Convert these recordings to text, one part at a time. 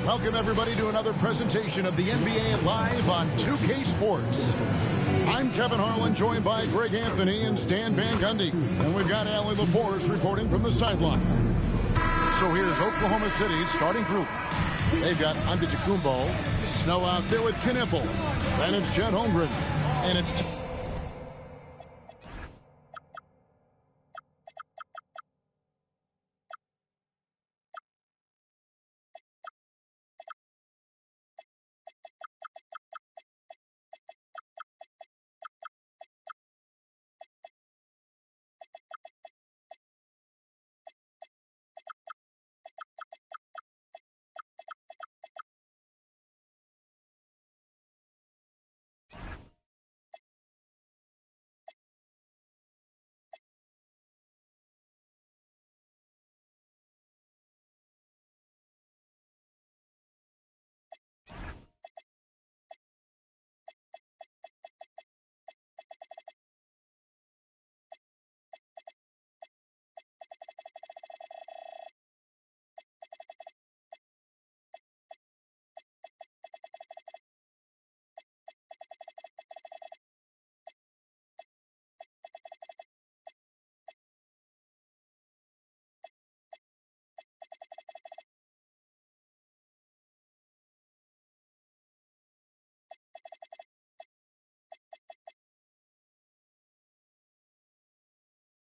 Welcome, everybody, to another presentation of the NBA Live on 2K Sports. I'm Kevin Harlan, joined by Greg Anthony and Stan Van Gundy. And we've got Allie LaForce reporting from the sideline. So here's Oklahoma City's starting group. They've got Antetokounmpo, Snow out there with Knipple. Then it's Chet Holmgren. And it's...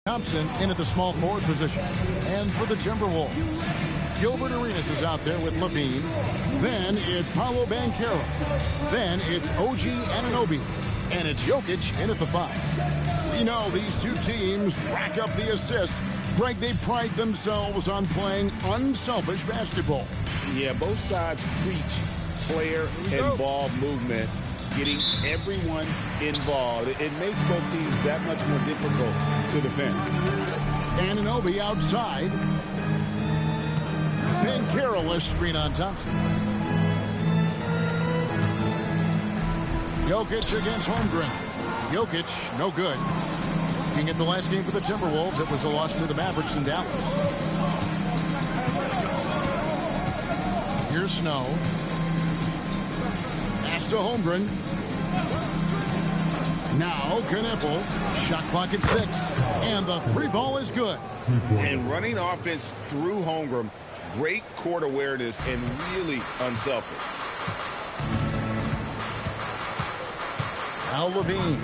Thompson in at the small forward position. And for the Timberwolves, Gilbert Arenas is out there with Levine. Then it's Paolo Banchero. Then it's OG Anunoby. And it's Jokic in at the 5. We know these two teams rack up the assists. Greg, they pride themselves on playing unselfish basketball. Yeah, both sides preach player-involved movement, getting everyone involved. It makes both teams that much more difficult to defend. Anunoby outside. Banchero screen on Thompson. Jokic against Holmgren. Jokic, no good. Looking at the last game for the Timberwolves, it was a loss to the Mavericks in Dallas. Here's Snow. Pass to Holmgren. Now Knipple. Shot clock at 6. And the 3 ball is good. And running offense through Holmgren. Great court awareness and really unselfish. Now Levine.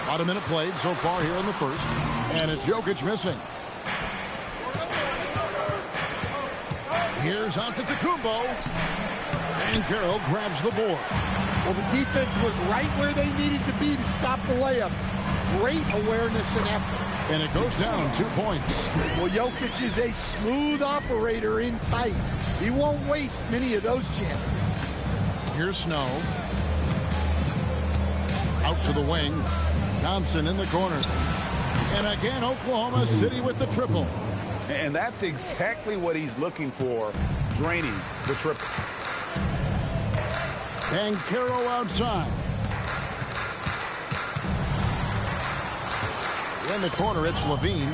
About a minute played so far here in the first. And it's Jokic missing. Here's Antetokounmpo. And Carroll grabs the board. Well, the defense was right where they needed to be to stop the layup. Great awareness and effort. And it goes down 2 points. Well, Jokic is a smooth operator in tight. He won't waste many of those chances. Here's Snow. Out to the wing. Thompson in the corner. And again, Oklahoma City with the triple. And that's exactly what he's looking for, draining the triple. Banchero outside. In the corner, it's Levine.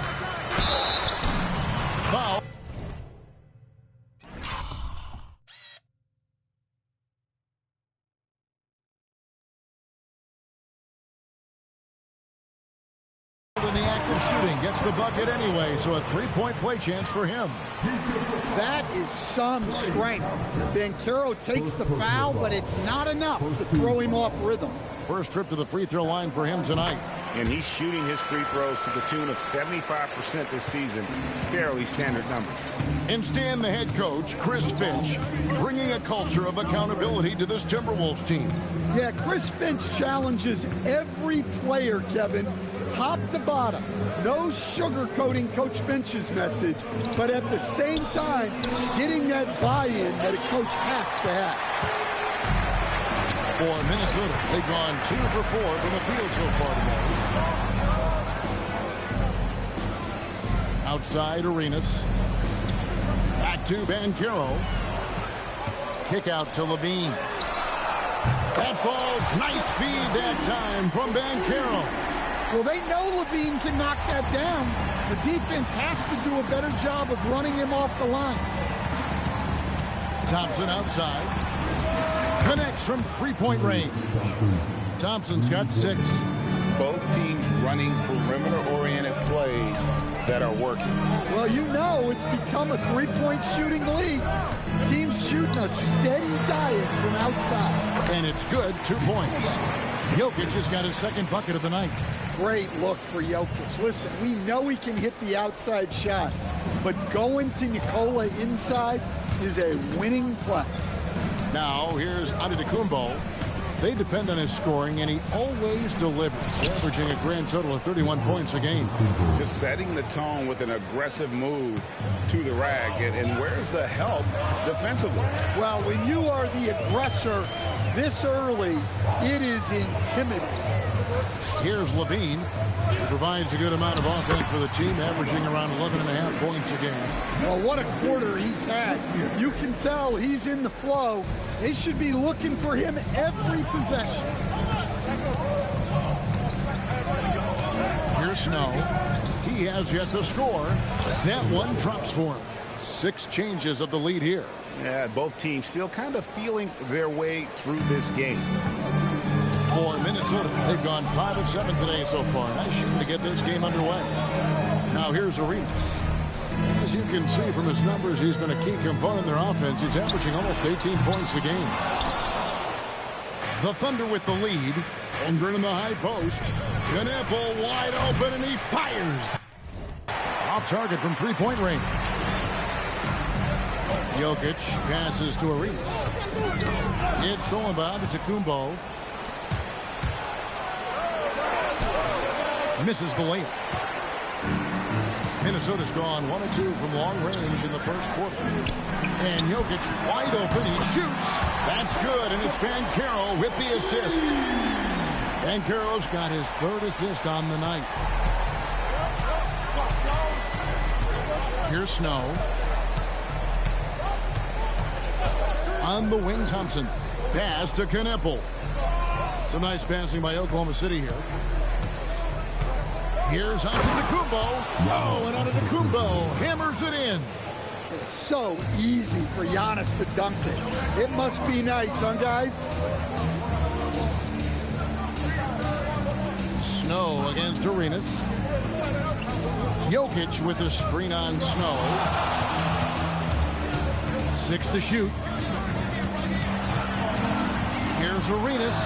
Foul. In the act of shooting, gets the bucket anyway, so a 3-point play chance for him. That is some strength. Banchero takes the foul, but it's not enough to throw him off rhythm. First trip to the free throw line for him tonight. And he's shooting his free throws to the tune of 75% this season. Fairly standard number. And Stan, the head coach, Chris Finch, bringing a culture of accountability to this Timberwolves team. Yeah, Chris Finch challenges every player, Kevin, top to bottom. No sugarcoating Coach Finch's message, but at the same time, getting that buy-in that a coach has to have. For Minnesota, they've gone 2 for 4 from the field so far today. Outside, Arenas. Back to Banchero. Kick out to Levine. That falls. Nice feed that time from Banchero. Well, they know Levine can knock that down. The defense has to do a better job of running him off the line. Thompson outside. Connects from three-point range. Thompson's got 6. Both teams running perimeter-oriented plays that are working. Well, you know it's become a three-point shooting league. Teams shooting a steady diet from outside. And it's good, 2 points. Jokic has got his second bucket of the night. Great look for Jokic. Listen, we know he can hit the outside shot, but going to Nikola inside is a winning play. Now, here's Antetokounmpo. They depend on his scoring, and he always delivers, averaging a grand total of 31 points a game. Just setting the tone with an aggressive move to the rack. And where's the help defensively? Well, when you are the aggressor this early, it is intimidating. Here's Levine. He provides a good amount of offense for the team, averaging around 11.5 points a game. Well, what a quarter he's had. You can tell he's in the flow. They should be looking for him every possession. Here's Snow. He has yet to score. That one drops for him. 6 changes of the lead here. Yeah, both teams still kind of feeling their way through this game. For Minnesota, they've gone 5 of 7 today so far. Nice shooting to get this game underway. Now here's Arenas. As you can see from his numbers, he's been a key component in their offense. He's averaging almost 18 points a game. The Thunder with the lead. Holmgren in the high post. Knipple wide open, and he fires. Off target from three-point range. Jokic passes to Arenas. It's stolen by Antetokounmpo. Misses the layup. Minnesota's gone 1 of 2 from long range in the first quarter. And Jokic wide open. He shoots. That's good. And it's Banchero with the assist. Banchero's got his 3rd assist on the night. Here's Snow. On the wing, Thompson. Pass to Knipple. Some nice passing by Oklahoma City here. Here's Antetokounmpo. Oh, and Antetokounmpo hammers it in. It's so easy for Giannis to dunk it. It must be nice, huh, guys? Snow against Arenas. Jokic with the screen on Snow. 6 to shoot. Here's Arenas.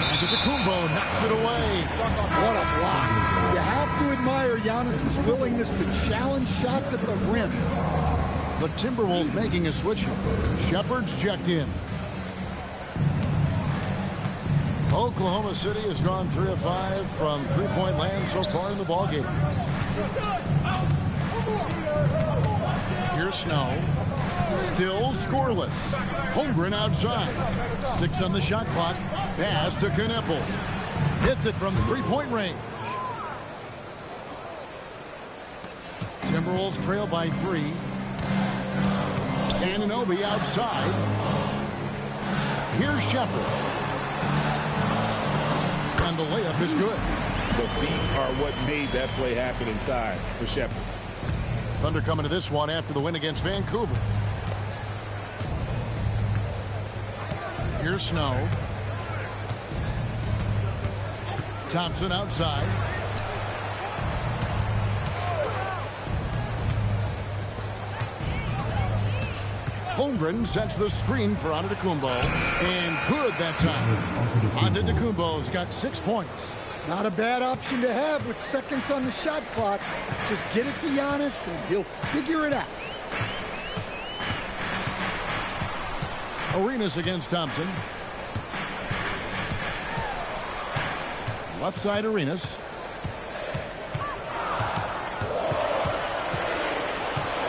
Antetokounmpo knocks it away. What a block. You have to admire Giannis' willingness to challenge shots at the rim. The Timberwolves making a switch here. Shepard's checked in. Oklahoma City has gone 3 of 5 from three-point land so far in the ballgame. Here's Snow. Still scoreless. Holmgren outside. 6 on the shot clock. Pass to Knipple. Hits it from three-point range. Timberwolves trail by 3. Anunoby outside. Here's Shepard. And the layup is good. The feet are what made that play happen inside for Shepard. Thunder coming to this one after the win against Vancouver. Here's Snow. Thompson outside. Holmgren sets the screen for Antetokounmpo. And good that time. Antetokounmpo's got 6 points. Not a bad option to have with seconds on the shot clock. Just get it to Giannis and he'll figure it out. Arenas against Thompson. Left side Arenas.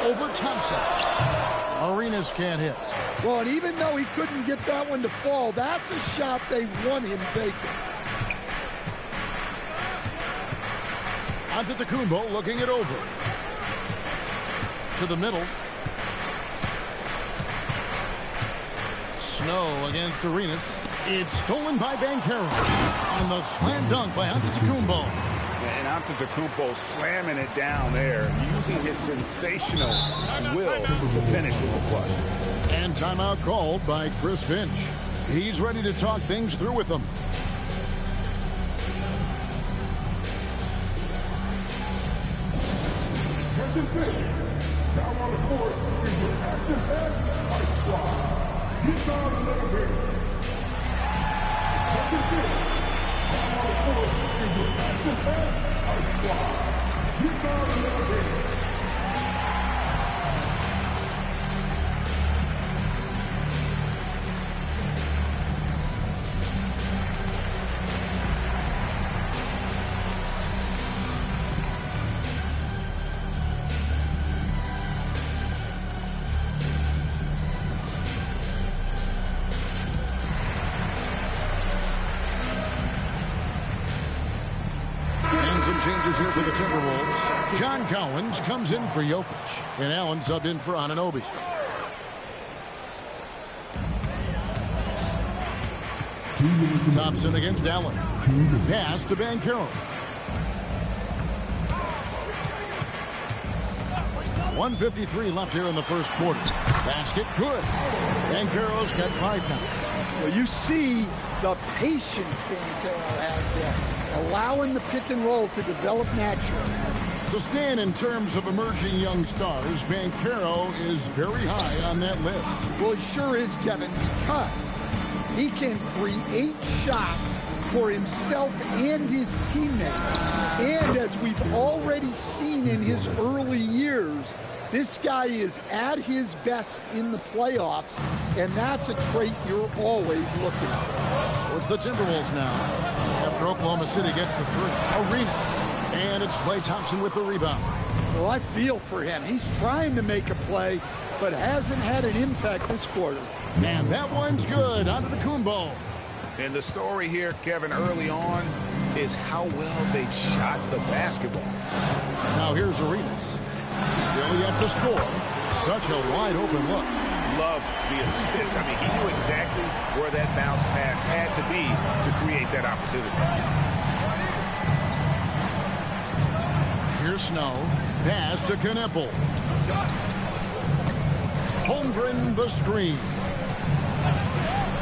Over Thompson. Arenas can't hit. Well, and even though he couldn't get that one to fall, that's a shot they want him taking. Antetokounmpo looking it over. To the middle. Snow against Arenas. It's stolen by Banchero. And the slam dunk by Antetokounmpo. And Antetokounmpo slamming it down there, using his sensational will to finish with the clutch. And timeout called by Chris Finch. He's ready to talk things through with them. Now on the court is your active head ice squad. He's on the elevator. Second pitch. Now on the court is your active head ice squad. He's on the elevator. Changes here for the Timberwolves. John Collins comes in for Jokic, and Allen subbed in for Anunoby. Thompson against Allen. Pass to Banchero. 1:53 left here in the first quarter. Basket good. Banchero's got 5 now. Well, you see the patience Banchero has there, allowing the pick and roll to develop naturally. So, Stan, in terms of emerging young stars, Banchero is very high on that list. Well, he sure is, Kevin, because he can create shots for himself and his teammates. And as we've already seen in his early years, this guy is at his best in the playoffs, and that's a trait you're always looking for. So it's the Timberwolves now. After Oklahoma City gets the 3. Arenas. And it's Klay Thompson with the rebound. Well, I feel for him. He's trying to make a play, but hasn't had an impact this quarter. And that one's good. Antetokounmpo. And the story here, Kevin, early on, is how well they've shot the basketball. Now here's Arenas. Still yet to score. Such a wide-open look. Love the assist. I mean, he knew exactly where that bounce pass had to be to create that opportunity. Here's Snow. Pass to Knueppel. Holmgren the screen.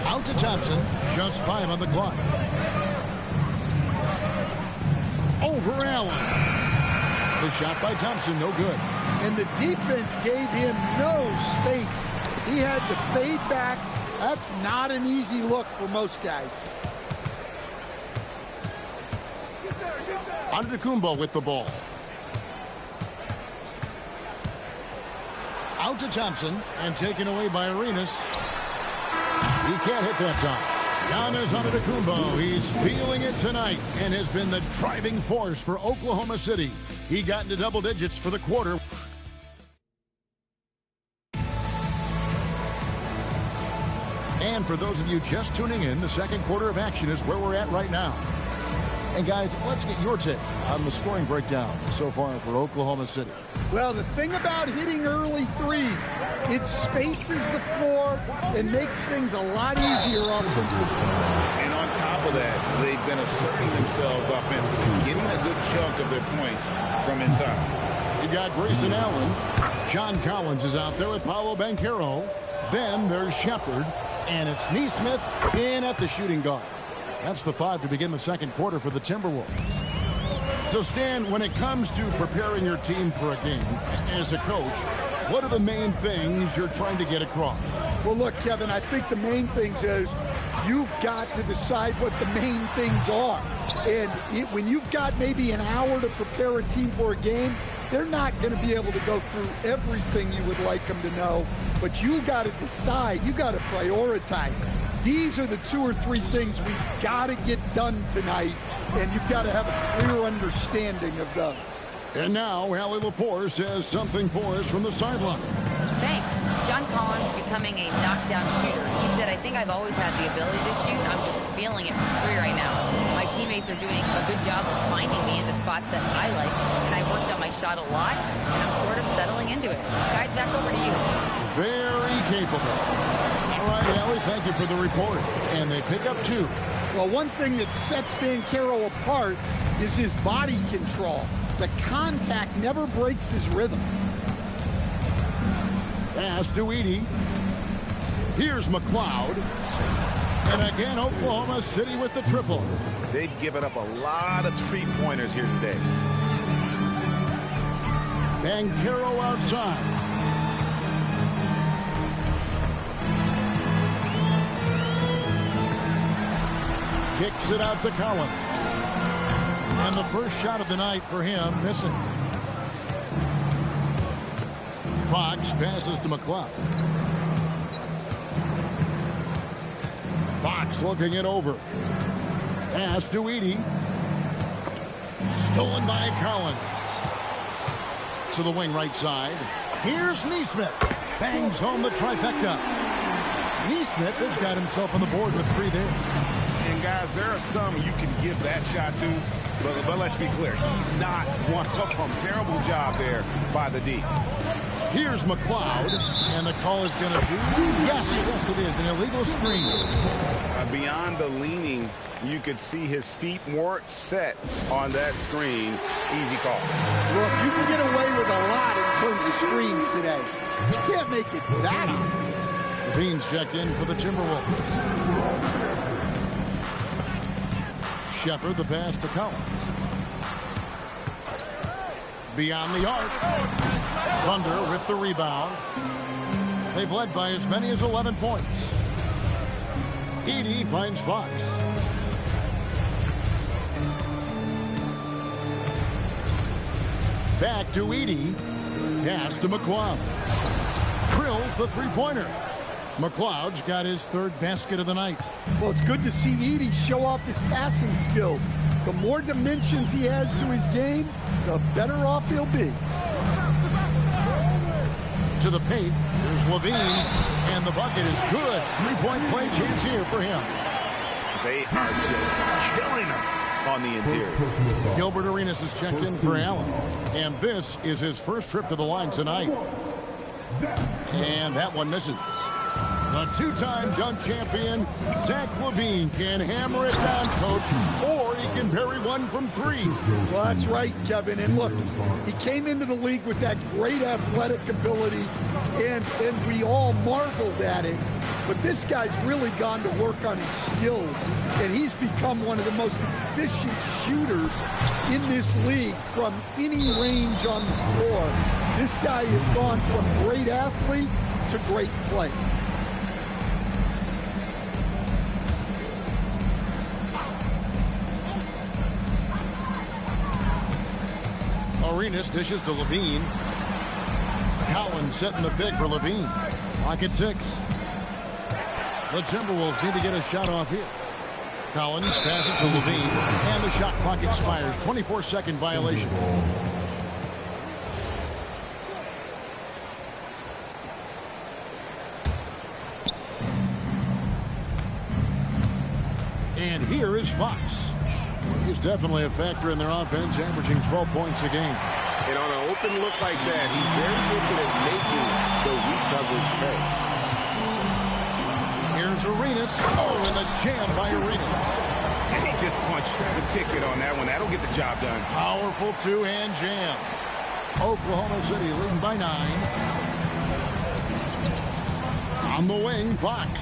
Out to Thompson. Just 5 on the clock. Over Allen. The shot by Thompson, no good. And the defense gave him no space. He had to fade back. That's not an easy look for most guys. Antetokounmpo with the ball. Out to Thompson and taken away by Arenas. He can't hit that time. Giannis Antetokounmpo, he's feeling it tonight and has been the driving force for Oklahoma City. He got into double digits for the quarter. And for those of you just tuning in, the second quarter of action is where we're at right now. And guys, let's get your take on the scoring breakdown so far for Oklahoma City. Well, the thing about hitting early threes, it spaces the floor and makes things a lot easier offensively. And on top of that, they've been asserting themselves offensively, getting a good chunk of their points from inside. You got Grayson Allen. John Collins is out there with Paolo Banchero. Then there's Shepard. And it's Neesmith in at the shooting guard. That's the 5 to begin the second quarter for the Timberwolves. So, Stan, when it comes to preparing your team for a game, as a coach, what are the main things you're trying to get across? Well, look, Kevin, I think the main things is you've got to decide what the main things are. And when you've got maybe an hour to prepare a team for a game, they're not going to be able to go through everything you would like them to know. But you got to decide. You got to prioritize. These are the 2 or 3 things we've got to get done tonight, and you've got to have a clear understanding of those. And now, Allie LaForce says something for us from the sideline. Thanks. John Collins becoming a knockdown shooter. He said, I think I've always had the ability to shoot. I'm just feeling it for free right now. My teammates are doing a good job of finding me in the spots that I like, and I worked on my shot a lot, and I'm sort of settling into it. Guys, back over to you. very capable. All right, Allie, thank you for the report. And they pick up 2. Well, one thing that sets Banchero apart is his body control. The contact never breaks his rhythm. Pass to Edey. Here's McLeod. And again, Oklahoma City with the triple. They've given up a lot of three-pointers here today. Banchero outside. Kicks it out to Collins. And the first shot of the night for him, missing. Fox passes to McLeod. Fox looking it over. Pass to Edey. Stolen by Collins. To the wing right side. Here's Nesmith. Bangs home the trifecta. Nesmith has got himself on the board with 3 there. And guys, there are some you can give that shot to, but let's be clear, he's not one of them. Terrible job there by the D. Here's McLeod, and the call is going to be, yes it is, an illegal screen. Beyond the leaning, you could see his feet weren't set on that screen. Easy call. Look, you can get away with a lot in terms of screens today. You can't make it that obvious. The Beans check in for the Timberwolves. Shepard, the pass to Collins. Beyond the arc. Thunder with the rebound. They've led by as many as 11 points. Edey finds Fox. Back to Edey. Pass to McLeod. Drills the three-pointer. McLeod's got his 3rd basket of the night. Well, it's good to see Edey show off his passing skills. The more dimensions he has to his game, the better off he'll be. To the paint, there's Levine, and the bucket is good. 3-point play chance here for him. They are just killing him on the interior. Gilbert Arenas is checked in for Allen, and this is his first trip to the line tonight. And that one misses. The 2-time dunk champion, Zach LaVine, can hammer it down, Coach, or he can bury one from 3. Well, that's right, Kevin. And look, he came into the league with that great athletic ability, and we all marveled at it. But this guy's really gone to work on his skills, and he's become one of the most efficient shooters in this league from any range on the floor. This guy has gone from great athlete to great play. Arenas dishes to Levine. Collins setting the pick for Levine. Lock at 6. The Timberwolves need to get a shot off here. Collins passes to Levine, and the shot clock expires. 24-second violation. And here is Fox. He's definitely a factor in their offense, averaging 12 points a game. And on an open look like that, he's very gifted at making the weak coverage pay. Here's Arenas. Oh, and the jam by Arenas. And he just punched the ticket on that one. That'll get the job done. Powerful 2-hand jam. Oklahoma City leading by 9. On the wing, Fox.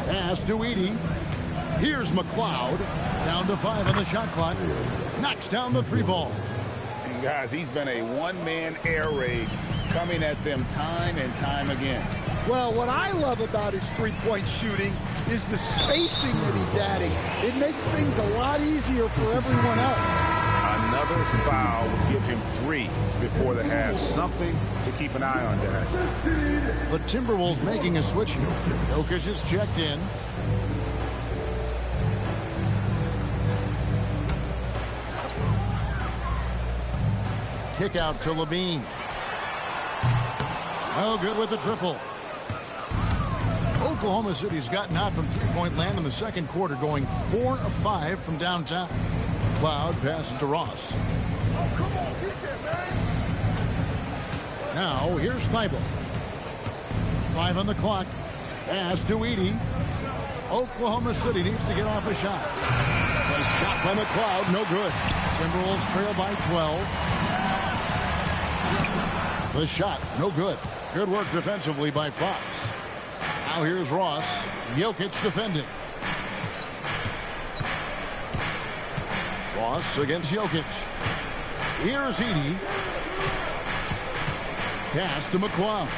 Pass to Edey. Here's McLeod. Down to 5 on the shot clock. Knocks down the 3-ball. And guys, he's been a one-man air raid coming at them time and time again. Well, what I love about his three-point shooting is the spacing that he's adding. It makes things a lot easier for everyone else. Another foul would give him 3 before the half. Something to keep an eye on, guys. The Timberwolves making a switch here. Jokic is checked in. Kick out to Levine. Oh, good with the triple. Oklahoma City's gotten out from three-point land in the second quarter, going 4 of 5 from downtown. McLeod passes to Ross. Now here's Thibault. 5 on the clock. Pass to Edey. Oklahoma City needs to get off a shot. A shot by McLeod, no good. Timberwolves trail by 12. The shot, no good. Good work defensively by Fox. Now here's Ross. Jokic defending. Ross against Jokic. Here's Edey. Pass to McLeod.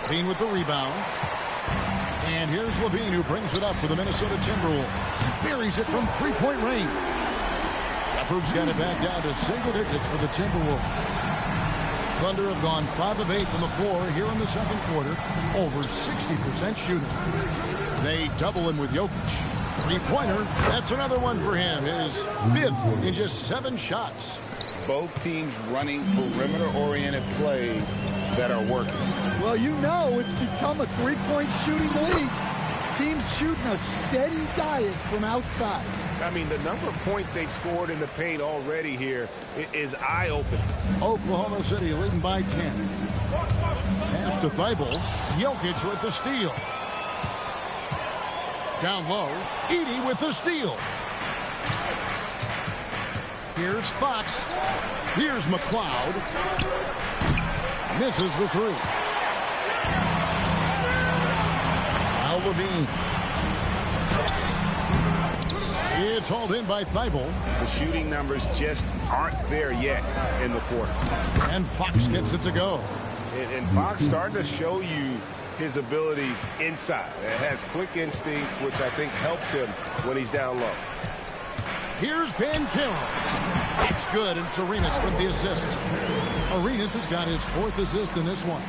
Levine with the rebound. And here's Levine, who brings it up for the Minnesota Timberwolves. Buries it from three-point range. Leopards got it back down to single digits for the Timberwolves. Thunder have gone 5 of 8 from the floor here in the second quarter. Over 60% shooting. They double him with Jokic. Three-pointer. That's another one for him. His 5th in just 7 shots. Both teams running perimeter-oriented plays that are working. Well, you know it's become a three-point shooting league. Teams shooting a steady diet from outside. I mean, the number of points they've scored in the paint already here is eye-opening. Oklahoma City leading by 10. Pass to Thibault. Jokic with the steal. Down low. Edey with the steal. Here's Fox. Here's McLeod. Misses the three. Now Levine. It's hauled in by Thibault. The shooting numbers just aren't there yet in the quarter. And Fox gets it to go. And Fox starting to show you his abilities inside. It has quick instincts, which I think helps him when he's down low. Here's Banchero. That's good, and Arenas with the assist. Arenas has got his 4th assist in this one.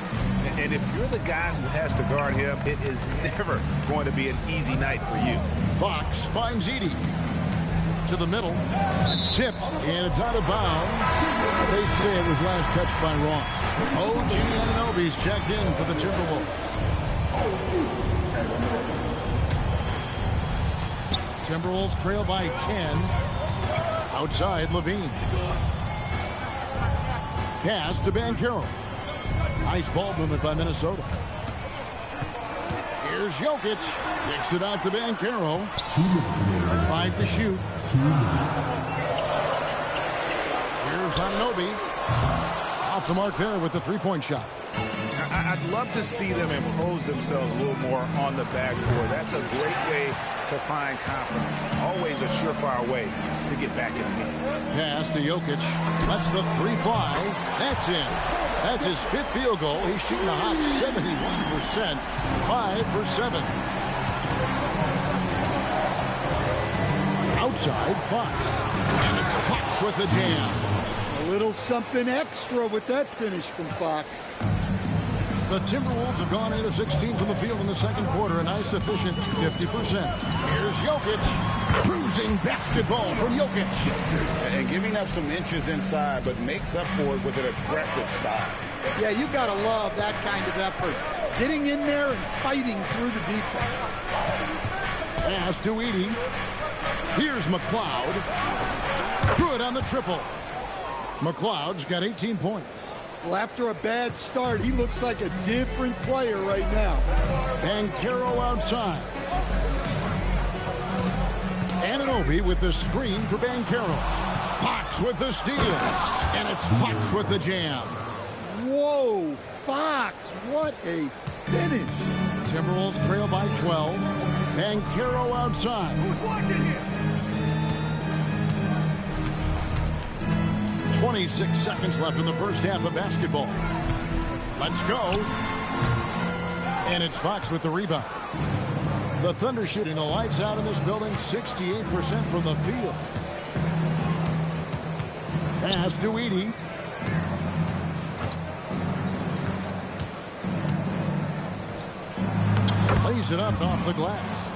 And if you're the guy who has to guard him, it is never going to be an easy night for you. Fox finds Edey. To the middle. It's tipped, and it's out of bounds. They say it was last touched by Ross. OG Anunoby's checked in for the Timberwolves. Timberwolves trail by 10. Outside, Levine. Pass to Banchero. Nice ball movement by Minnesota. Here's Jokic. Kicks it out to Banchero. 5 to shoot. Here's Anunoby. Off the mark there with the three-point shot. I'd love to see them impose themselves a little more on the backboard. That's a great way to find confidence. Always a surefire way to get back in the game. Pass to Jokic. Lets the three fly. That's in. That's his 5th field goal. He's shooting a hot 71%. 5 for 7. Outside, Fox. And it's Fox with the jam. A little something extra with that finish from Fox. The Timberwolves have gone 8 of 16 from the field in the second quarter. A nice efficient 50%. Here's Jokic. Cruising basketball from Jokic. And giving up some inches inside, but makes up for it with an aggressive style. Yeah, you got to love that kind of effort. Getting in there and fighting through the defense. Pass to Edey. Here's McLeod. Good on the triple. McLeod's got 18 points. Well, after a bad start, he looks like a different player right now. Banchero outside. Anunoby with the screen for Banchero. Fox with the steal. And it's Fox with the jam. Whoa, Fox, what a finish. Timberwolves trail by 12. Banchero outside. Who's watching here? 26 seconds left in the first half of basketball. Let's go. And it's Fox with the rebound. The Thunder shooting the lights out in this building, 68% from the field. Pass to Edey. Lays it up off the glass.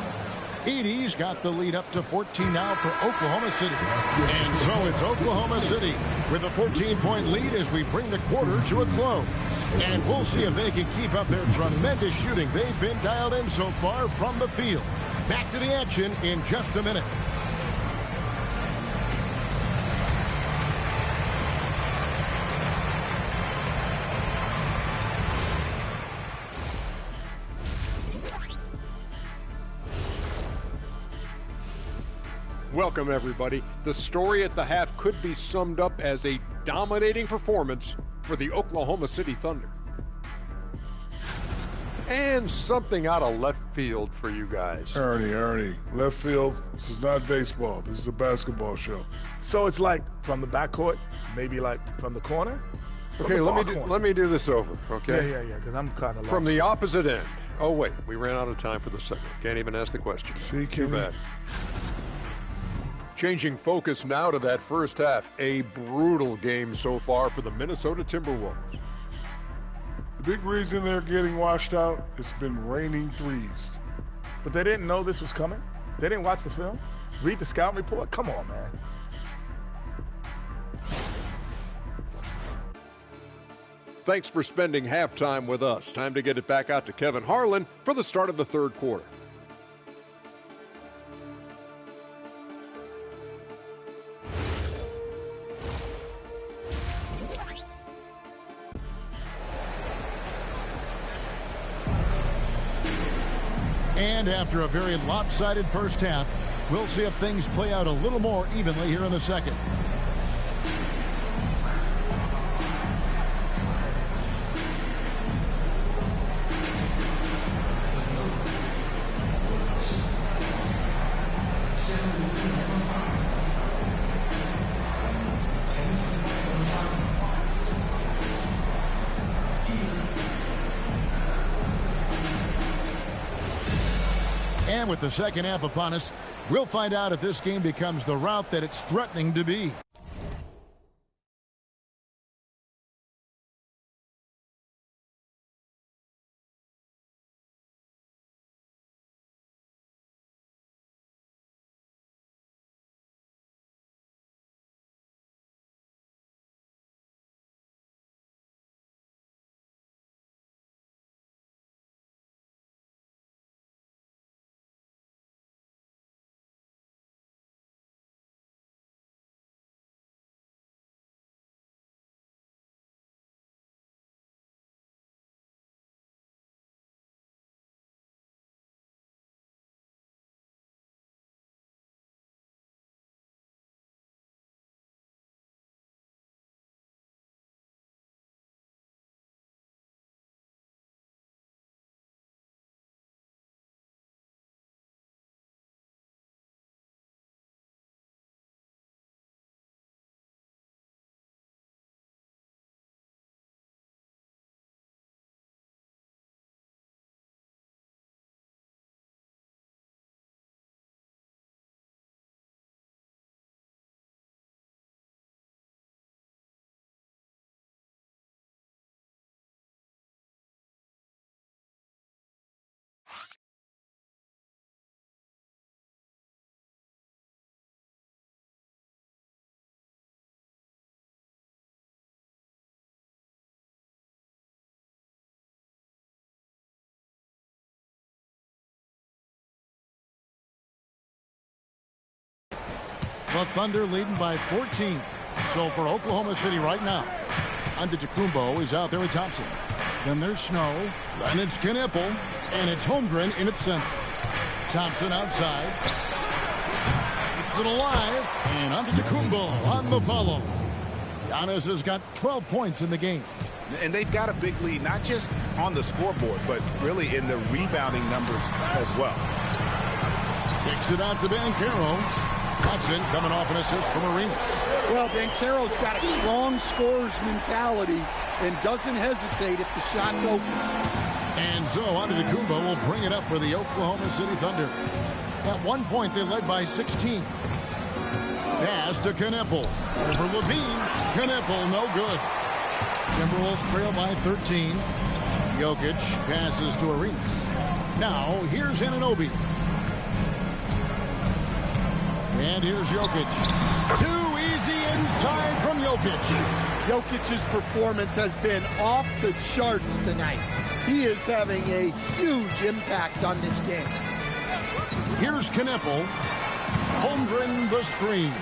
Edey's got the lead up to 14 now for Oklahoma City. And so it's Oklahoma City with a 14-point lead as we bring the quarter to a close. And we'll see if they can keep up their tremendous shooting. They've been dialed in so far from the field. Back to the action in just a minute. Welcome, everybody. The story at the half could be summed up as a dominating performance for the Oklahoma City Thunder. And something out of left field for you guys. Ernie, left field, this is not baseball. This is a basketball show. So it's like from the backcourt, maybe like from the corner? Okay, let me do this over, okay? Yeah, because I'm kind of lost. From the opposite end. Oh, wait, we ran out of time for the segment. Can't even ask the question. See, Too bad. Changing focus now to that first half. A brutal game so far for the Minnesota Timberwolves. The big reason they're getting washed out, it's been raining threes. But they didn't know this was coming? They didn't watch the film? Read the scouting report? Come on, man. Thanks for spending halftime with us. Time to get it back out to Kevin Harlan for the start of the third quarter. And after a very lopsided first half, we'll see if things play out a little more evenly here in the second. And with the second half upon us, we'll find out if this game becomes the route that it's threatening to be. The Thunder leading by 14. So for Oklahoma City right now, Antetokounmpo is out there with Thompson. Then there's Snow. Then it's Knippel. And it's Holmgren in its center. Thompson outside. Keeps it alive. And Antetokounmpo on the follow. Giannis has got 12 points in the game. And they've got a big lead, not just on the scoreboard, but really in the rebounding numbers as well. Kicks it out to Banchero. Hudson coming off an assist from Arenas. Well, Banchero's got a strong scorer's mentality and doesn't hesitate if the shot's open. And so Antetokounmpo will bring it up for the Oklahoma City Thunder. At one point, they led by 16. Pass to Knippel. Over Levine. Knippel, no good. Timberwolves trail by 13. Jokic passes to Arenas. Now, here's Anunoby. And here's Jokic. Too easy Inside from Jokic. Jokic's performance has been off the charts tonight. He is having a huge impact on this game. Here's Knippel. Holmgren the screen.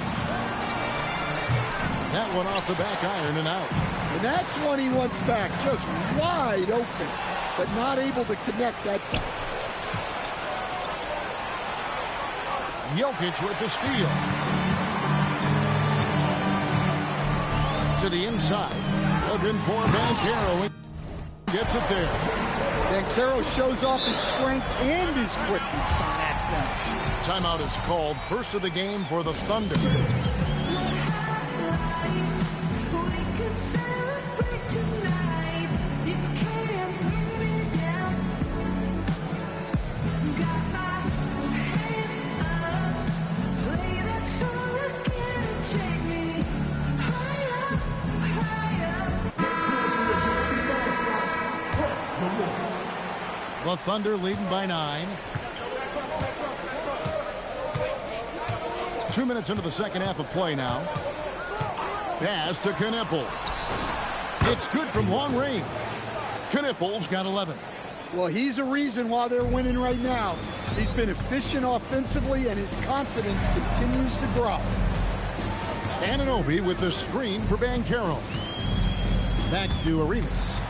That one off the back iron and out. And that's one he wants back, just wide open, but not able to connect that time. Jokic with the steal. To the inside. Looking for Banchero. Gets it there. Banchero shows off his strength and his quickness on that finish. Timeout is called. First of the game for the Thunder. The Thunder leading by 9. 2 minutes into the second half of play now. Pass to Knippel. It's good from long range. Knippel's got 11. Well, he's a reason why they're winning right now. He's been efficient offensively, and his confidence continues to grow. Anunoby with the screen for Banchero. Back to Arenas.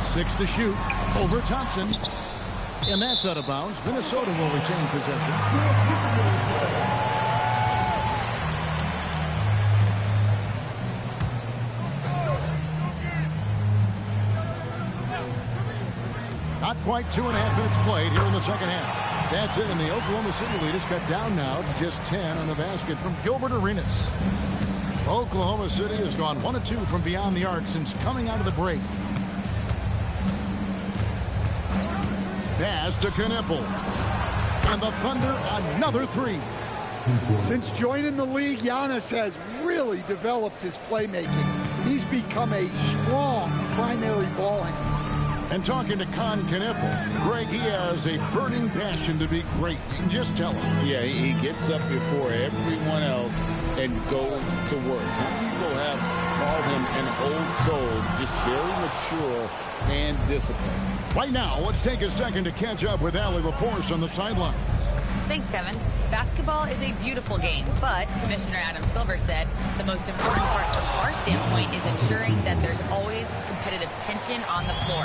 6 to shoot. Over Thompson. And that's out of bounds. Minnesota will retain possession. Not quite 2.5 minutes played here in the second half. That's it, and the Oklahoma City lead is cut down now to just 10 on the basket from Gilbert Arenas. Oklahoma City has gone 1 of 2 from beyond the arc since coming out of the break. Pass to Knippel. And the Thunder another 3. Since joining the league, Giannis has really developed his playmaking. He's become a strong primary ball handler. And talking to Knippel, Greg, he has a burning passion to be great. You can just tell him. Yeah, he gets up before everyone else and goes to work. Some people have called him an old soul, just very mature and disciplined. Right now, let's take a second to catch up with Allie LaForce on the sidelines. Thanks, Kevin. Basketball is a beautiful game, but Commissioner Adam Silver said the most important part from our standpoint is ensuring that there's always competitive tension on the floor.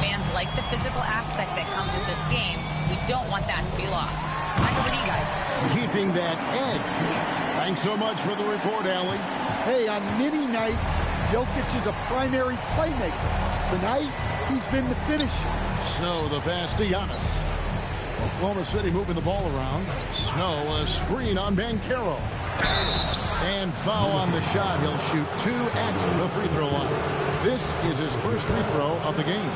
Fans like the physical aspect that comes with this game. We don't want that to be lost. Back over to you guys. Keeping that edge. Thanks so much for the report, Allie. Hey, on many nights, Jokic is a primary playmaker. Tonight, he's been the finisher. Snow, the pass to Giannis. Oklahoma City moving the ball around. Snow, a screen on Banchero. And foul on the shot. He'll shoot 2 at the free throw line. This is his first free throw of the game.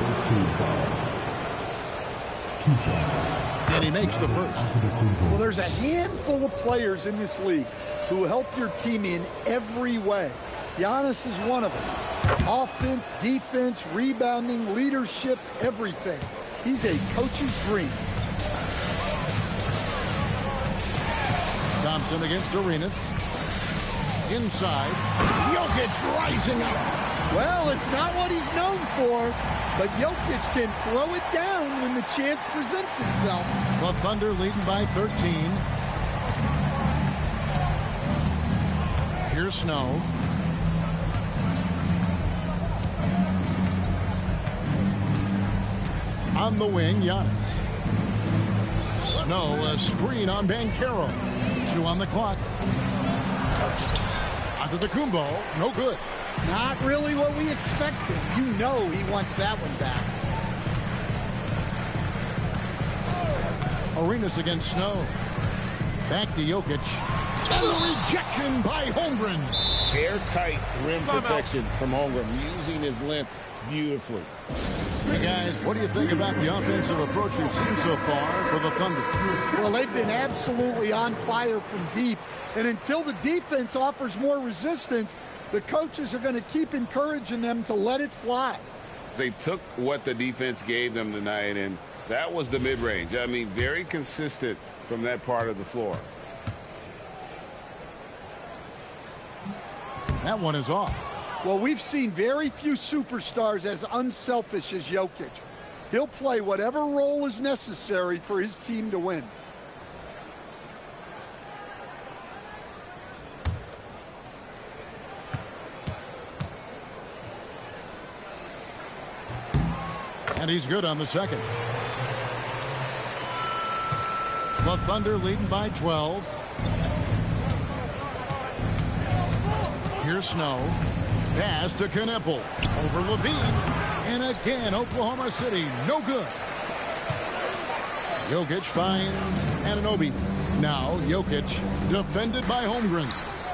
And he makes the first. Well, there's a handful of players in this league who help your team in every way. Giannis is one of them. Offense, defense, rebounding, leadership, everything. He's a coach's dream. Thompson against Arenas. Inside. Jokic rising up. Well, it's not what he's known for, but Jokic can throw it down when the chance presents itself. The Thunder leading by 13. Here's Snow. On the wing, Giannis. Snow, a screen on Banchero. 2 on the clock. Onto the Kumbo. No good. Not really what we expected. You know he wants that one back. Arenas against Snow. Back to Jokic. And the rejection by Holmgren. Airtight rim protection from Holmgren, using his length beautifully. Hey guys, what do you think about the offensive approach we've seen so far for the Thunder? Well, they've been absolutely on fire from deep. And until the defense offers more resistance, the coaches are going to keep encouraging them to let it fly. They took what the defense gave them tonight, and that was the mid-range. I mean, very consistent from that part of the floor. That one is off. Well, we've seen very few superstars as unselfish as Jokic. He'll play whatever role is necessary for his team to win. And he's good on the second. The Thunder leading by 12. Here's Snow. Pass to Kneppel. Over Levine. And again, Oklahoma City, no good. Jokic finds Anunoby. Now Jokic, defended by Holmgren.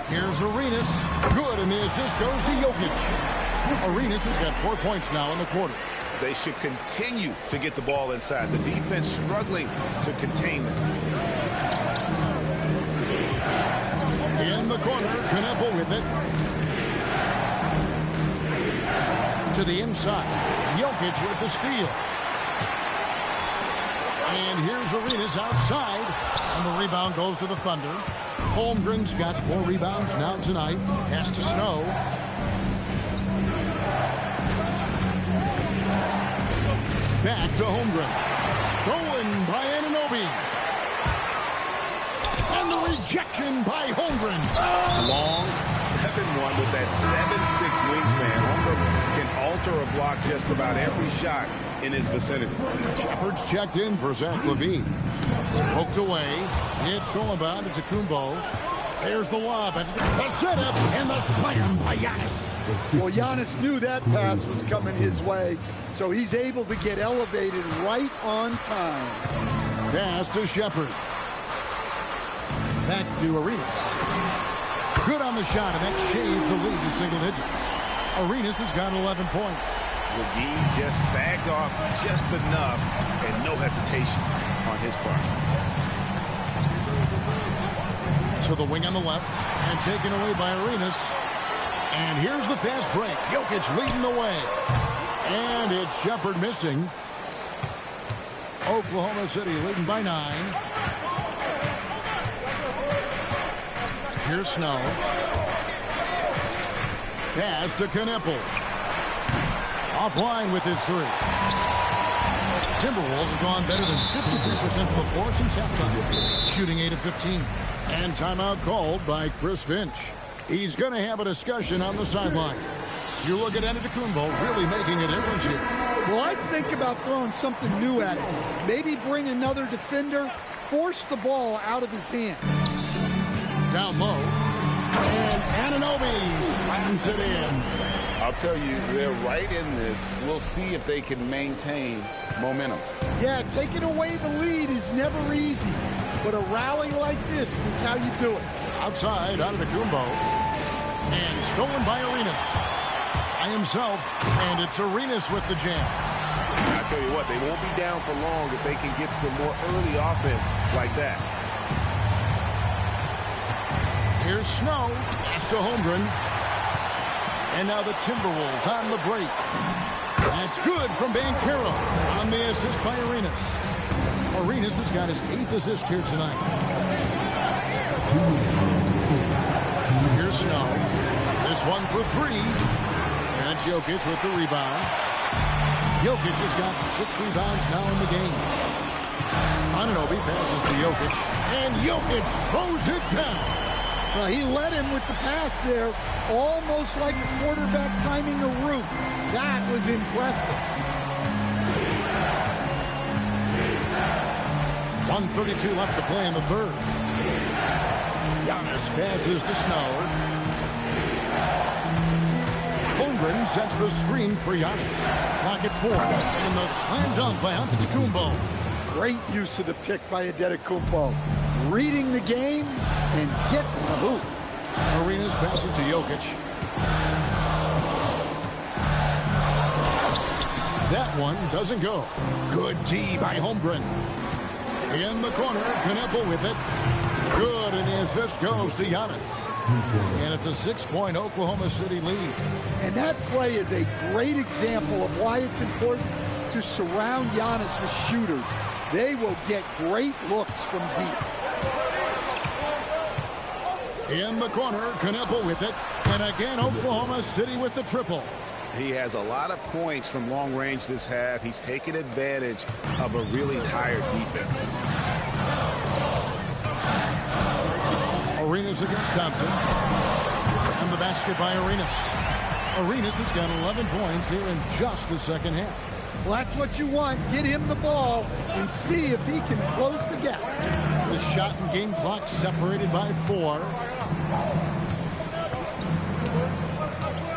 Here's Arenas. Good, and the assist goes to Jokic. Arenas has got 4 points now in the quarter. They should continue to get the ball inside. The defense struggling to contain them. In the corner, Kneppel with it. To the inside. Jokic with the steal. And here's Arenas outside. And the rebound goes to the Thunder. Holmgren's got 4 rebounds now tonight. Pass to Snow. Back to Holmgren. Stolen by Anunoby. And the rejection by Holmgren. Long 7-1 with that 7'6" wingsman. Holmgren can alter a block just about every shot in his vicinity. Shepard's checked in for Zach LaVine. Poked away. It's all about it to Kumbo. There's the lob. And the setup and the slam by Giannis. Well, Giannis knew that pass was coming his way, so he's able to get elevated right on time. Pass to Shepard. Back to Arenas. Good on the shot, and that shaves the lead to single digits. Arenas has got 11 points. LaVine just sagged off just enough, and no hesitation on his part. To the wing on the left, and taken away by Arenas. And here's the fast break. Jokic leading the way. And it's Shepard missing. Oklahoma City leading by 9. Here's Snow. Pass to Kneppel. Offline with his 3. Timberwolves have gone better than 53% from the floor since halftime. Shooting 8 of 15. And timeout called by Chris Finch. He's going to have a discussion on the sideline. You look at Antetokounmpo really making a difference here. Well, I'd think about throwing something new at it. Maybe bring another defender, force the ball out of his hands. Down low. And Anunoby slams it in. I'll tell you, they're right in this. We'll see if they can maintain momentum. Yeah, taking away the lead is never easy. But a rally like this is how you do it. Outside, Antetokounmpo. And stolen by Arenas. By himself. And it's Arenas with the jam. I tell you what, they won't be down for long if they can get some more early offense like that. Here's Snow. Pass to Holmgren. And now the Timberwolves on the break. That's good from Banchero on the assist by Arenas. Arenas has got his 8th assist here tonight. Here's Snow. This one for 3. And Jokic with the rebound. Jokic has got 6 rebounds now in the game. Anunoby passes to Jokic. And Jokic throws it down. Well, he led him with the pass there, almost like a quarterback timing a route. That was impressive. 1:32 left to play in the third. Giannis passes to Snow. Holmgren sets the screen for Giannis. Clock at 4. And the slam dunk by Antetokounmpo. Great use of the pick by Antetokounmpo. Reading the game and getting the hoop. Arenas passes to Jokic. That one doesn't go. Good D by Holmgren. In the corner, Kneppel with it. Good, and the assist goes to Giannis. And it's a 6-point Oklahoma City lead. And that play is a great example of why it's important to surround Giannis with shooters. They will get great looks from deep. In the corner, Kneppel with it. And again, Oklahoma City with the triple. He has a lot of points from long range this half. He's taken advantage of a really tired defense. Arenas against Thompson. And the basket by Arenas. Arenas has got 11 points here in just the second half. Well, that's what you want. Get him the ball and see if he can close the gap. The shot and game clock separated by 4.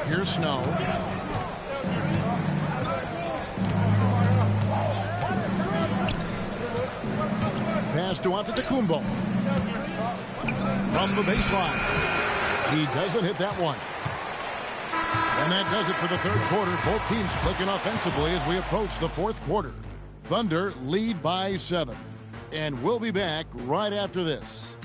Here's Snow. Pass to Antetokounmpo. From the baseline. He doesn't hit that one. And that does it for the third quarter. Both teams clicking offensively as we approach the fourth quarter. Thunder lead by 7. And we'll be back right after this.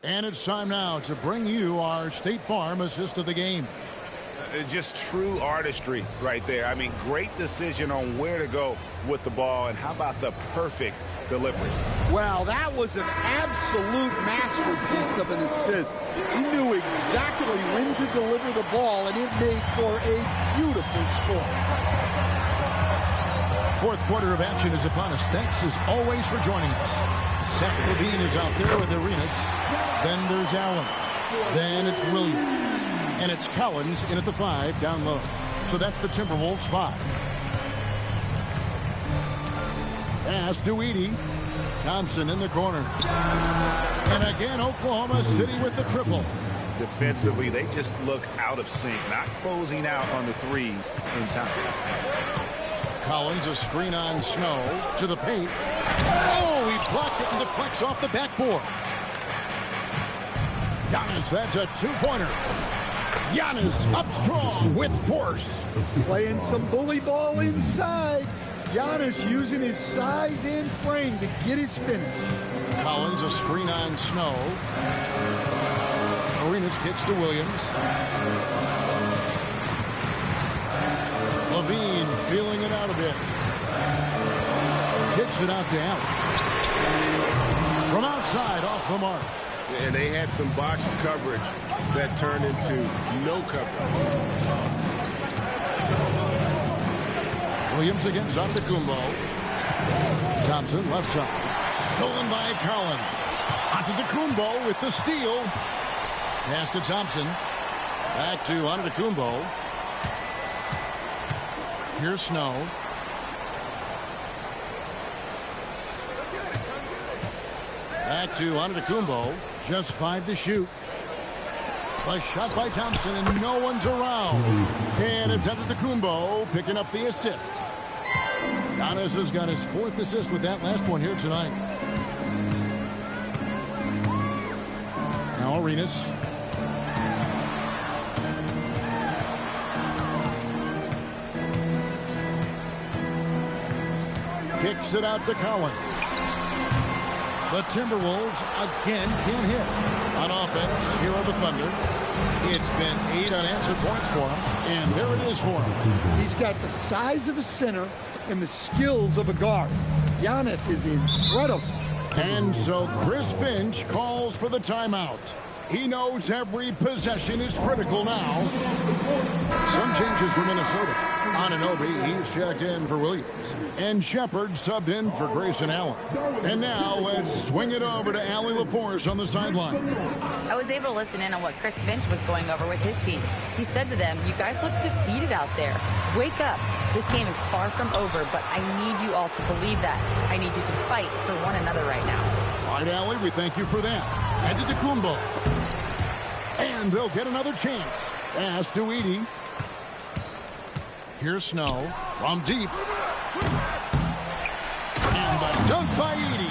And it's time now to bring you our State Farm assist of the game. Just true artistry right there. I mean, great decision on where to go with the ball, and how about the perfect delivery? Well, that was an absolute masterpiece of an assist. He knew exactly when to deliver the ball, and it made for a beautiful score. Fourth quarter of action is upon us. Thanks as always for joining us. Zach Levine is out there with Arenas. Then there's Allen. Then it's Williams. And it's Collins in at the 5 down low. So that's the Timberwolves 5. Pass to Edey. Thompson in the corner. And again, Oklahoma City with the triple. Defensively, they just look out of sync, not closing out on the threes in time. Collins, a screen on Snow to the paint. Oh, he blocked it and deflects off the backboard. Giannis, that's a 2-pointer. Giannis up strong with force. Playing some bully ball inside. Giannis using his size and frame to get his finish. Collins, a screen on Snow. Arenas kicks to Williams. Levine feeling it out a bit. Kicks it out to Allen. From outside, off the mark. And they had some botched coverage that turned into no coverage. Williams against Antetokounmpo. Thompson left side. Stolen by Collins. Antetokounmpo with the steal. Pass to Thompson. Back to Antetokounmpo. Here's Snow. Back to Antetokounmpo. Just 5 to shoot. A shot by Thompson, and no one's around. And it's Antetokounmpo picking up the assist. Giannis has got his 4th assist with that last one here tonight. Now Arenas. Kicks it out to Collins. The Timberwolves again can't hit. On offense, here are the Thunder. It's been 8 unanswered points for him, and there it is for him. He's got the size of a center and the skills of a guard. Giannis is incredible. And so Chris Finch calls for the timeout. He knows every possession is critical now. Some changes for Minnesota. Anunoby, he's checked in for Williams. And Shepard subbed in for Grayson Allen. And now let's swing it over to Allie LaForce on the sideline. I was able to listen in on what Chris Finch was going over with his team. He said to them, "You guys look defeated out there. Wake up. This game is far from over, but I need you all to believe that. I need you to fight for one another right now." All right, Allie, we thank you for that. Antetokounmpo. And they'll get another chance. Pass to Edey. Here's Snow from deep. And the dunk by Edey.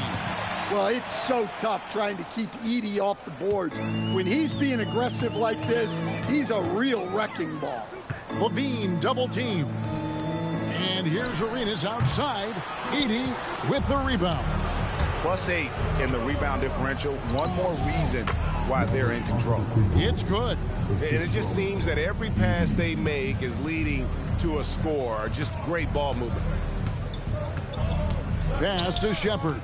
Well, it's so tough trying to keep Edey off the board. When he's being aggressive like this, he's a real wrecking ball. Levine double team. And here's Arenas outside. Edey with the rebound. +8 in the rebound differential. One more reason why they're in control. It's good. And it just seems that every pass they make is leading to a score. Just great ball movement. Pass to Shepherd.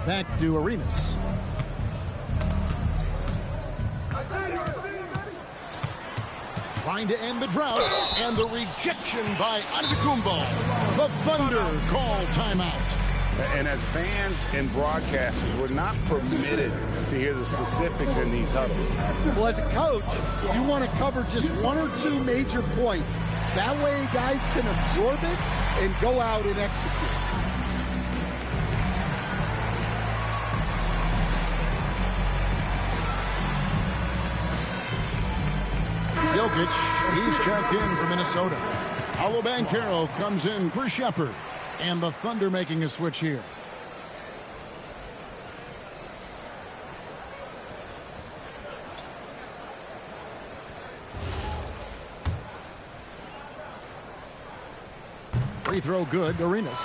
Back to Arenas. Trying to end the drought, and the rejection by Antetokounmpo. The Thunder call timeout. And as fans and broadcasters, we're not permitted to hear the specifics in these huddles. Well, as a coach, you want to cover just one or two major points. That way guys can absorb it and go out and execute. Jokic, he's checked in for Minnesota. Paolo Banchero comes in for Shepherd. And the Thunder making a switch here. Free throw good, Arenas.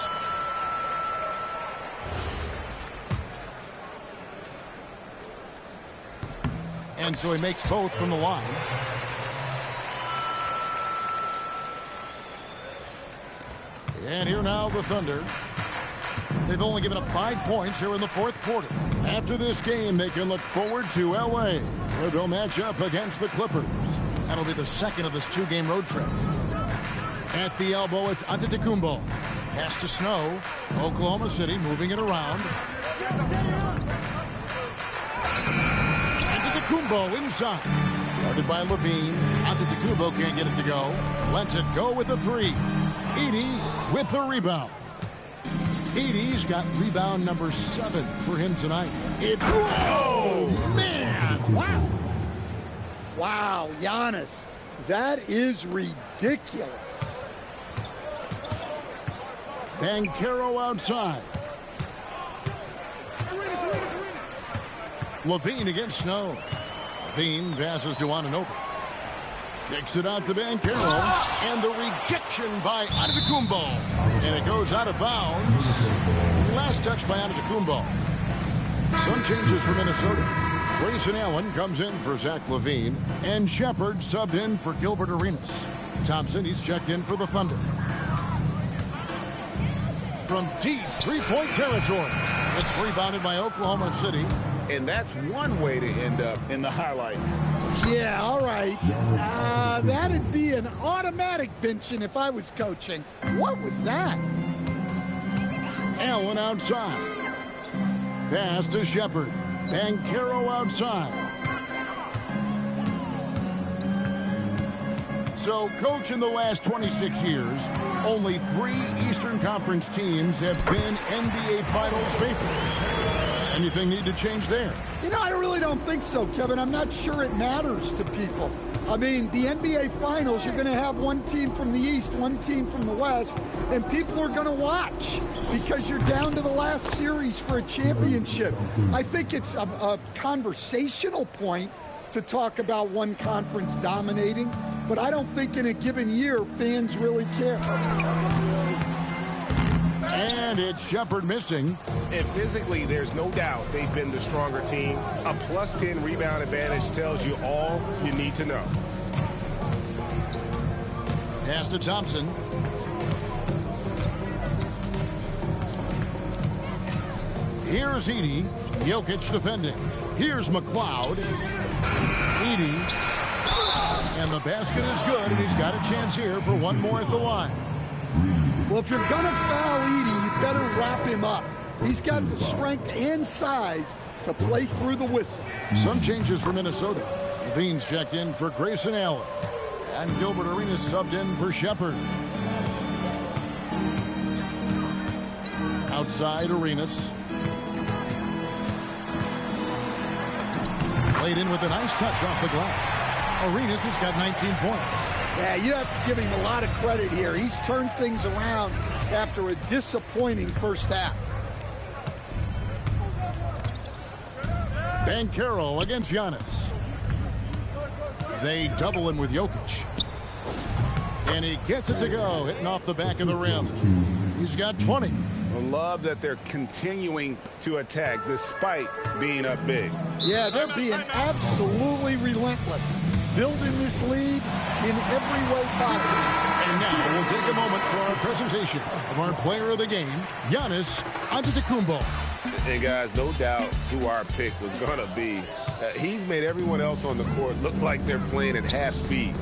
And so he makes both from the line. And here now the Thunder. They've only given up 5 points here in the fourth quarter. After this game, they can look forward to L.A., where they'll match up against the Clippers. That'll be the second of this 2-game road trip. At the elbow, it's Antetokounmpo. Pass to Snow. Oklahoma City moving it around. Antetokounmpo inside. Guarded by Levine. Antetokounmpo can't get it to go. Lets it go with a 3. Edey with the rebound. Edey's got rebound number 7 for him tonight. Oh, man. Wow. Wow, Giannis. That is ridiculous. Banchero outside. Levine against Snow. Levine passes to Anunoby. Kicks it out to Banchero, and the rejection by Antetokounmpo. And it goes out of bounds. Last touch by Antetokounmpo. Some changes for Minnesota. Grayson Allen comes in for Zach Levine, and Shepherd subbed in for Gilbert Arenas. Thompson, he's checked in for the Thunder. From deep three-point territory, it's rebounded by Oklahoma City. And that's one way to end up in the highlights. Yeah, all right. That'd be an automatic benching if I was coaching. What was that? Allen outside. Pass to Shepherd. Banchero outside. So, coach, in the last 26 years, only 3 Eastern Conference teams have been NBA Finals favorites. Anything need to change there? You know, I really don't think so, Kevin. I'm not sure it matters to people. I mean, the NBA Finals, you're going to have one team from the East, one team from the West, and people are going to watch because you're down to the last series for a championship. I think it's a conversational point to talk about one conference dominating, but I don't think in a given year fans really care. And it's Shepherd missing. And physically, there's no doubt they've been the stronger team. A +10 rebound advantage tells you all you need to know. Pass to Thompson. Here's Edey. Jokic defending. Here's McLeod. Edey. And the basket is good, and he's got a chance here for one more at the line. Well, if you're going to foul Edey, you better wrap him up. He's got the strength and size to play through the whistle. Some changes for Minnesota. Levine's checked in for Grayson Allen. And Gilbert Arenas subbed in for Shepherd. Outside Arenas. Laid in with a nice touch off the glass. Arenas has got 19 points. Yeah, you have to give him a lot of credit here. He's turned things around after a disappointing first half. Banchero against Giannis. They double him with Jokic. And he gets it to go, hitting off the back of the rim. He's got 20. I love that they're continuing to attack despite being up big. Yeah, they're being absolutely relentless, building this lead in every way possible. And now we'll take a moment for our presentation of our player of the game, Giannis Antetokounmpo. And guys, no doubt who our pick was going to be. He's made everyone else on the court look like they're playing at half speed.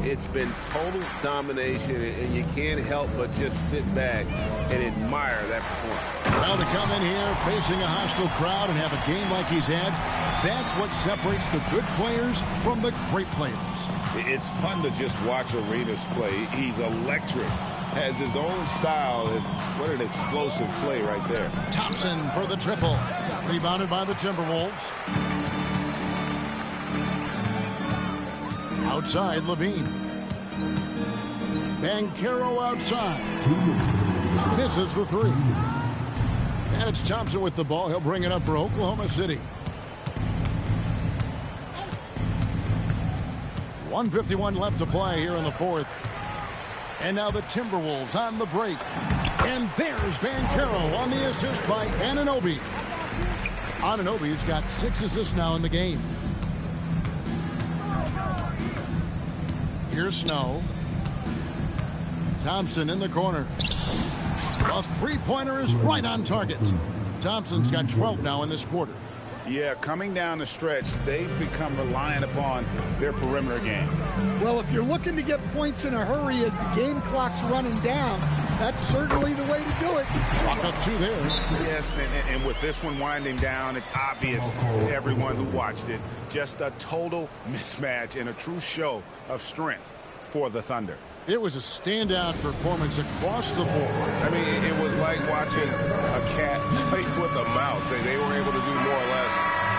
It's been total domination, and you can't help but just sit back and admire that performance. Well, to come in here facing a hostile crowd and have a game like he's had, that's what separates the good players from the great players. It's fun to just watch Arenas play. He's electric, has his own style, and what an explosive play right there. Thompson for the triple. Rebounded by the Timberwolves. Outside, Levine. Banchero outside. Misses the three. And it's Thompson with the ball. He'll bring it up for Oklahoma City. 1:51 left to play here in the fourth. And now the Timberwolves on the break. And there's Banchero on the assist by Anunoby. Anunoby's got 6 assists now in the game. Here's Snow. Thompson in the corner. A three-pointer is right on target. Thompson's got 12 now in this quarter. Yeah, coming down the stretch, they've become reliant upon their perimeter game. Well, if you're looking to get points in a hurry as the game clock's running down, that's certainly the way to do it. Chalk up 2 there. Yes, and with this one winding down, it's obvious to everyone who watched it. Just a total mismatch and a true show of strength for the Thunder. It was a standout performance across the board. I mean, it was like watching a cat play with a mouse. They were able to do more or less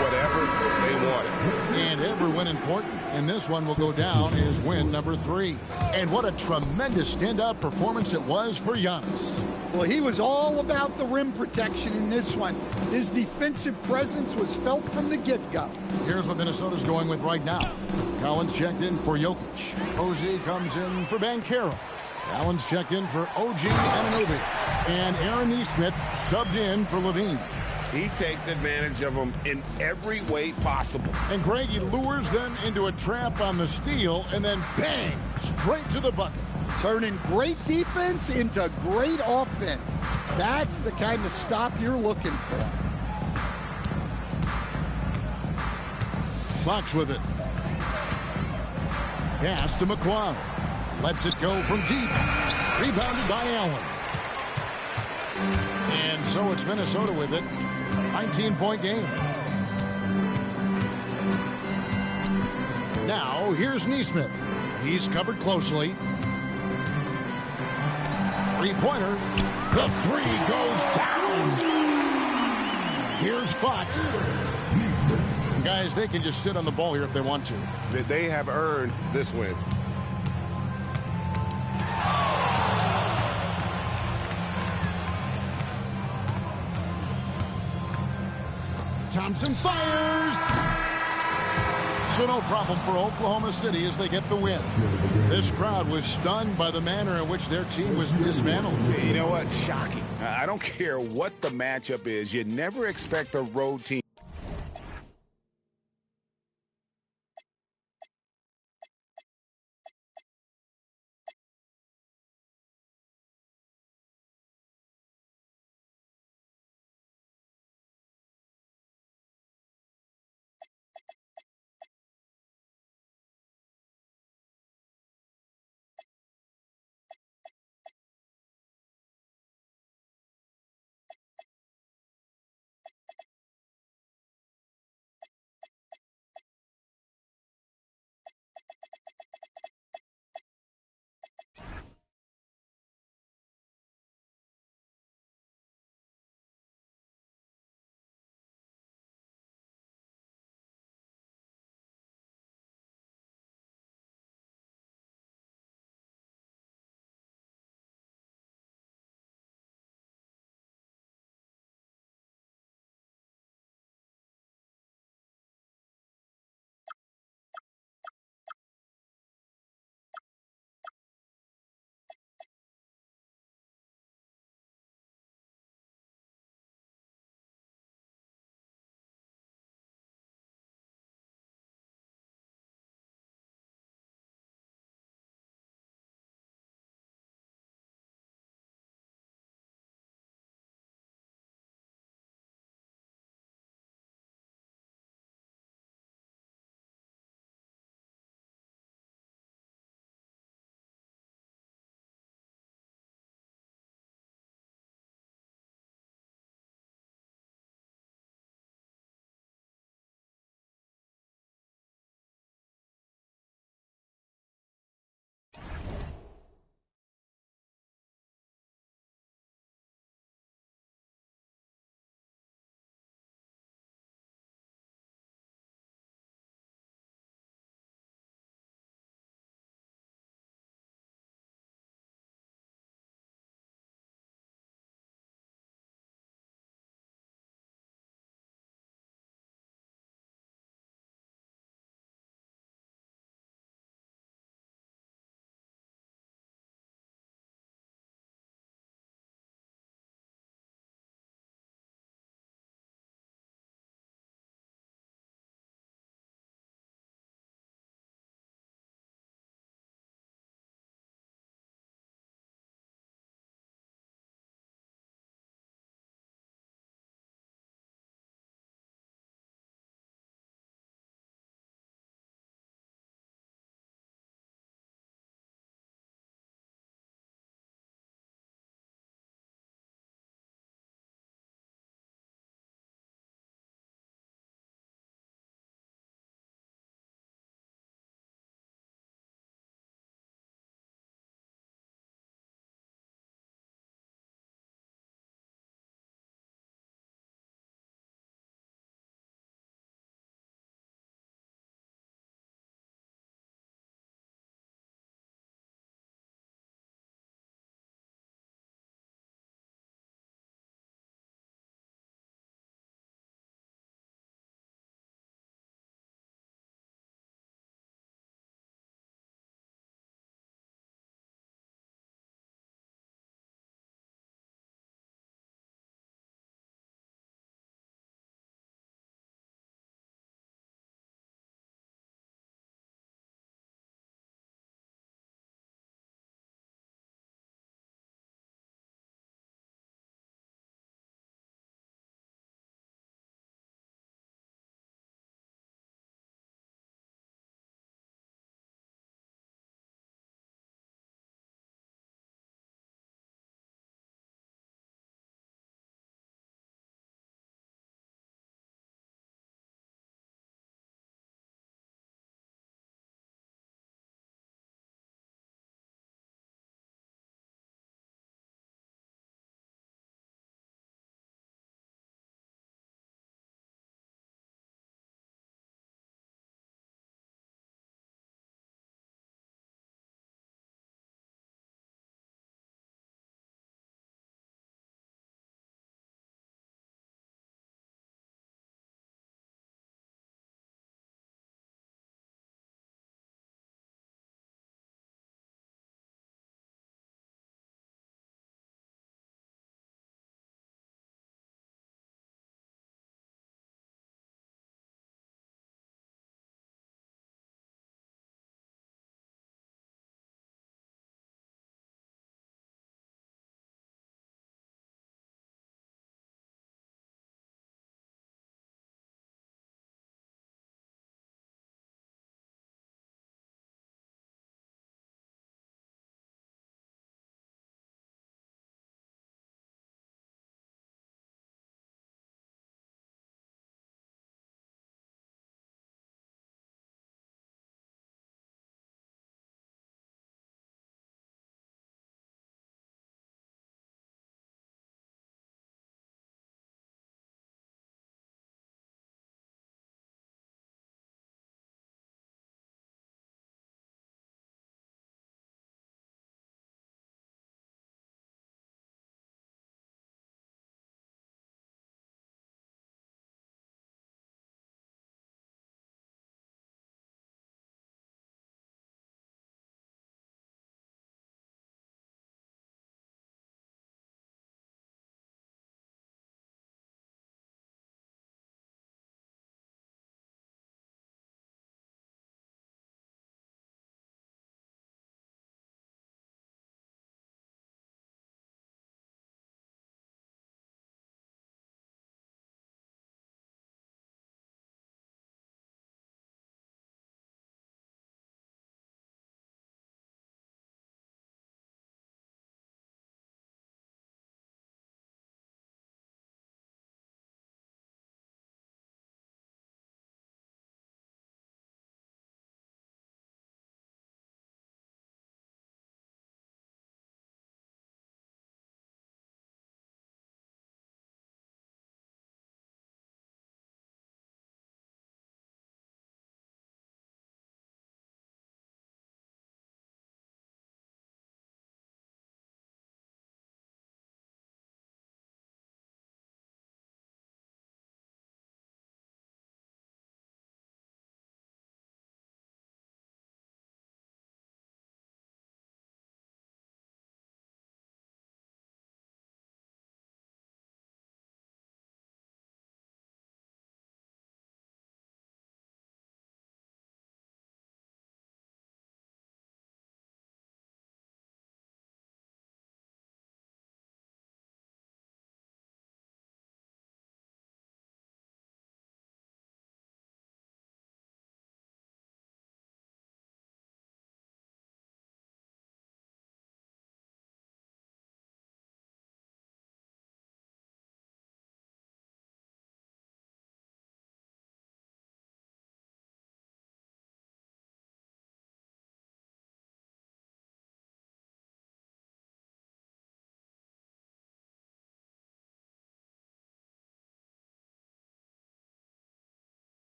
whatever they wanted. And every win important. And this one will go down as win number 3. And what a tremendous standout performance it was for Giannis. Well, he was all about the rim protection in this one. His defensive presence was felt from the get-go. Here's what Minnesota's going with right now. Collins checked in for Jokic. OZ comes in for Banchero. Collins checked in for OG Anunoby. And Aaron Nesmith subbed in for Levine. He takes advantage of them in every way possible. And Greg, he lures them into a trap on the steal, and then bang, straight to the bucket. Turning great defense into great offense. That's the kind of stop you're looking for. Fox with it. Pass to McCloud. Lets it go from deep. Rebounded by Allen. And so it's Minnesota with it. 19-point game. Now, here's Nesmith. He's covered closely. Three-pointer. The three goes down. Here's Fox. Guys, they can just sit on the ball here if they want to. They have earned this win. Thompson fires. So no problem for Oklahoma City as they get the win. This crowd was stunned by the manner in which their team was dismantled. You know what? Shocking. I don't care what the matchup is. You never expect a road team